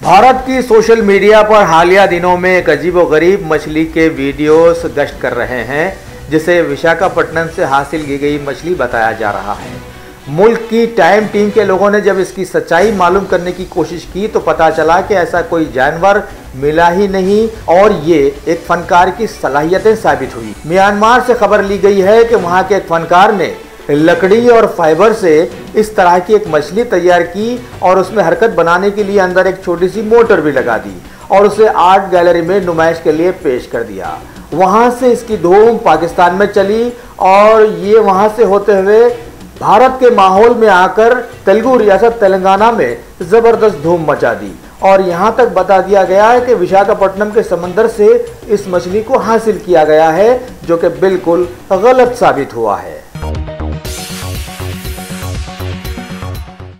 भारत की social media पर हालिया दिनों में एक अजीबोगरीब मछली के वीडियोस गश्त कर रहे हैं, जिसे विशाखापट्टनम से हासिल की गई मछली बताया जा रहा है। मुल्क की टाइम टीम के लोगों ने जब इसकी सच्चाई मालूम करने की कोशिश की तो पता चला कि ऐसा कोई जानवर मिला ही नहीं और ये एक फनकार की सलाहियतें साबित हुई। म्यांमार से खबर ली गई है कि वहां के एक फनकार ने लकड़ी और फाइबर से इस तरह की एक मछली तैयार की और उसमें हरकत बनाने के लिए अंदर एक छोटी सी मोटर भी लगा दी और उसे आर्ट गैलरी में नुमाइश के लिए पेश कर दिया। वहां से इसकी धूम पाकिस्तान में चली और ये वहां से होते हुए भारत के माहौल में आकर तेलुगु रियासत तेलंगाना में जबरदस्त धूम मचा दी और यहां तक बता दिया गया है कि विशाखापट्टनम के समंदर से इस मछली को हासिल किया गया है, जो कि बिल्कुल गलत साबित हुआ है।